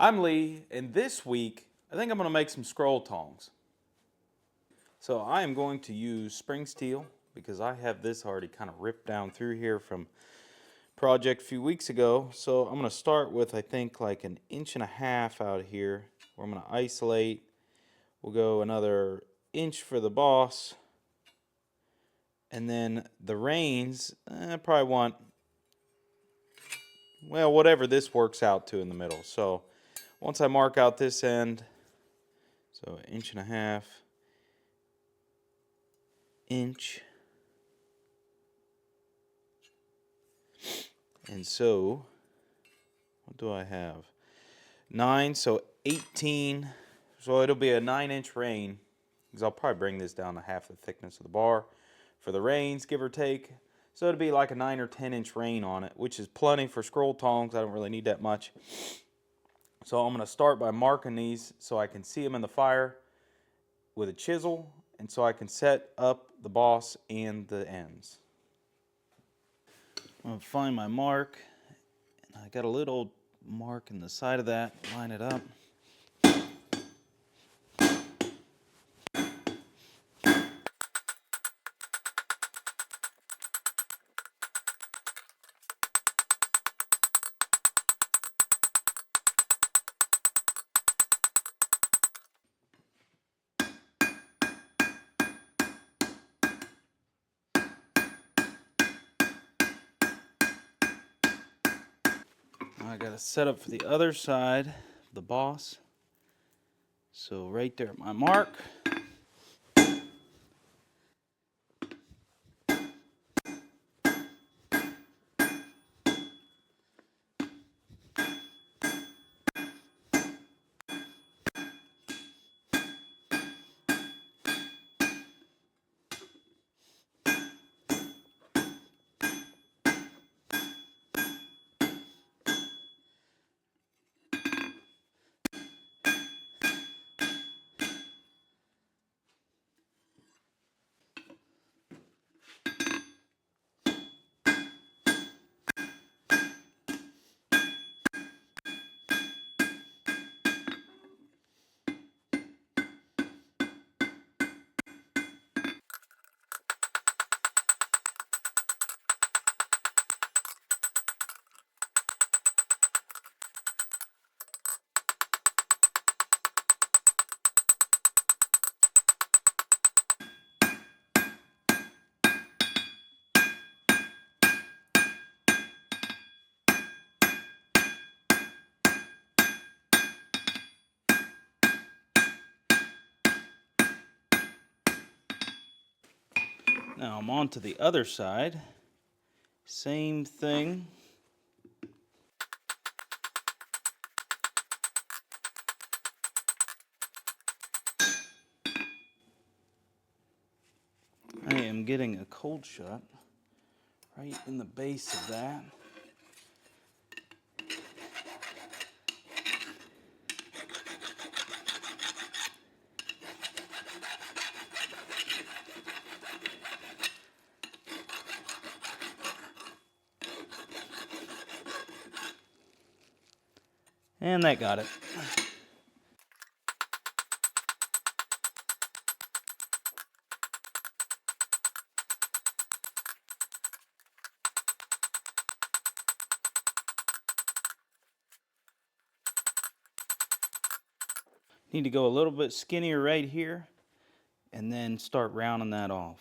I'm Lee, and this week I think I'm going to make some scroll tongs. So I am going to use spring steel because I have this already kind of ripped down through here from project a few weeks ago. So I'm going to start with I think like 1.5 inches out here where I'm going to isolate. We'll go another inch for the boss, and then the reins I probably want, well, whatever this works out to in the middle. So once I mark out this end, so 1.5 inch. And so, what do I have? 9, so 18. So it'll be a 9-inch rein, because I'll probably bring this down to half the thickness of the bar for the reins, give or take. So it'll be like a 9 or 10-inch rein on it, which is plenty for scroll tongs. I don't really need that much. So I'm going to start by marking these so I can see them in the fire with a chisel, and so I can set up the boss and the ends. I'm going to find my mark. I got a little mark in the side of that, line it up. I got to set up for the other side of the boss. So right there at my mark. Now I'm on to the other side. Same thing. I am getting a cold shot right in the base of that. And that got it. Need to go a little bit skinnier right here and then start rounding that off.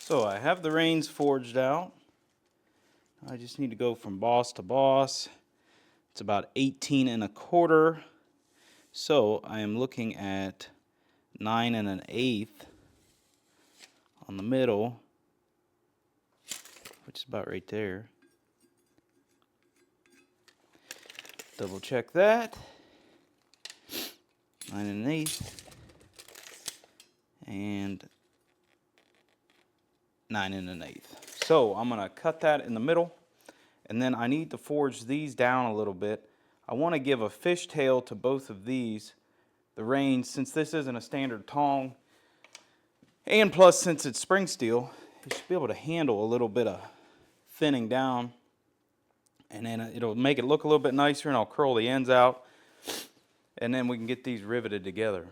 So I have the reins forged out. I just need to go from boss to boss. It's about 18 1/4. So I am looking at 9 1/8 on the middle, which is about right there. Double check that. 9 1/8 and 9 1/8. So I'm gonna cut that in the middle, and then I need to forge these down a little bit. I want to give a fishtail to both of these, the reins, since this isn't a standard tong, and plus since it's spring steel, it should be able to handle a little bit of thinning down, and then it'll make it look a little bit nicer, and I'll curl the ends out, and then we can get these riveted together.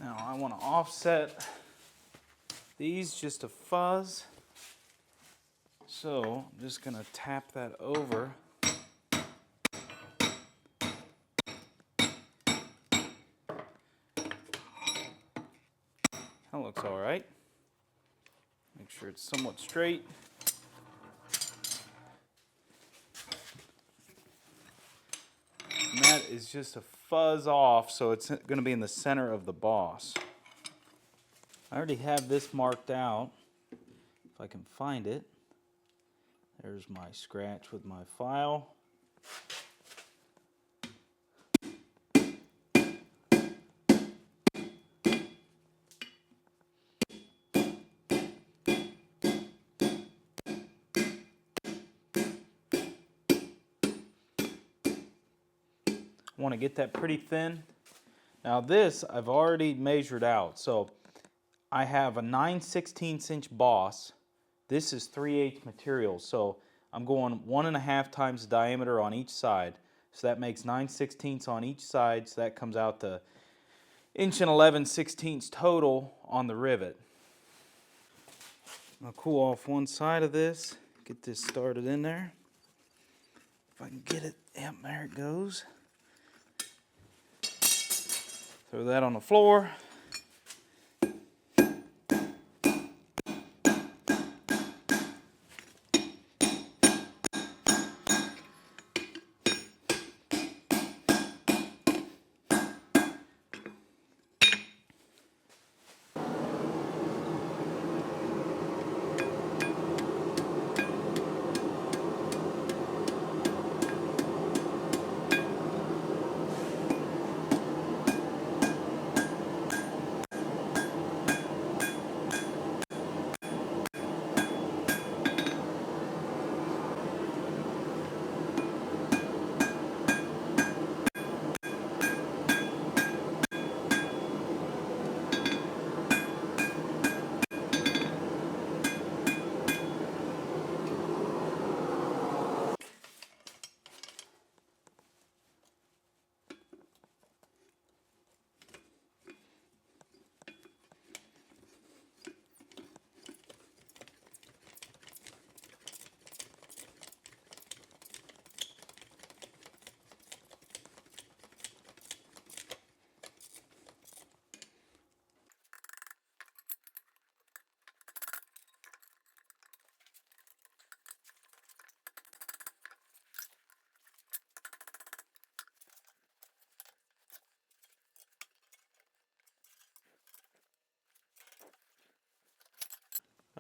Now I want to offset these just a fuzz. So I'm just going to tap that over. That looks all right. Make sure it's somewhat straight. And that is just a fuzz off, so it's going to be in the center of the boss. I already have this marked out, if I can find it. There's my scratch with my file. I want to get that pretty thin. Now this I've already measured out. So I have a 9/16 inch boss. This is 3/8 material. So I'm going 1.5 times the diameter on each side. So that makes 9/16 on each side. So that comes out to 1 11/16 total on the rivet. I'll cool off one side of this. Get this started in there. If I can get it. Yep, there it goes. Throw that on the floor.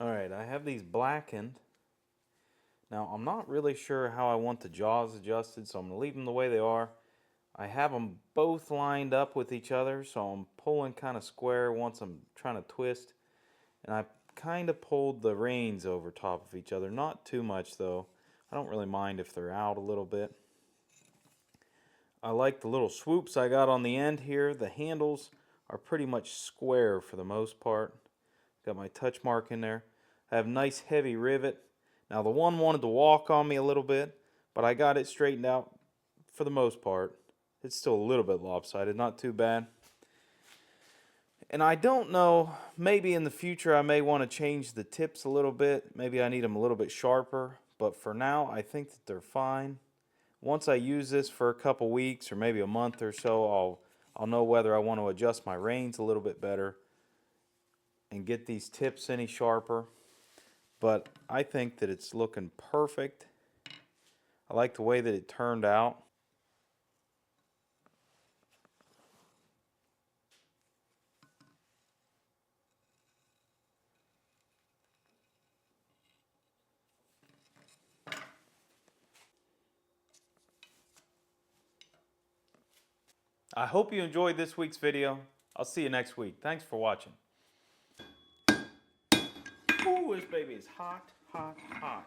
Alright, I have these blackened. Now, I'm not really sure how I want the jaws adjusted, so I'm going to leave them the way they are. I have them both lined up with each other, so I'm pulling kind of square once I'm trying to twist. And I kind of pulled the reins over top of each other. Not too much, though. I don't really mind if they're out a little bit. I like the little swoops I got on the end here. The handles are pretty much square for the most part. Got my touch mark in there. I have nice heavy rivet. Now the one wanted to walk on me a little bit, but I got it straightened out for the most part. It's still a little bit lopsided, not too bad. And I don't know, maybe in the future I may want to change the tips a little bit. Maybe I need them a little bit sharper, but for now I think that they're fine. Once I use this for a couple weeks or maybe a month or so, I'll know whether I want to adjust my reins a little bit better and get these tips any sharper. But I think that it's looking perfect. I like the way that it turned out. I hope you enjoyed this week's video. I'll see you next week. Thanks for watching. Ooh, this baby is hot, hot, hot.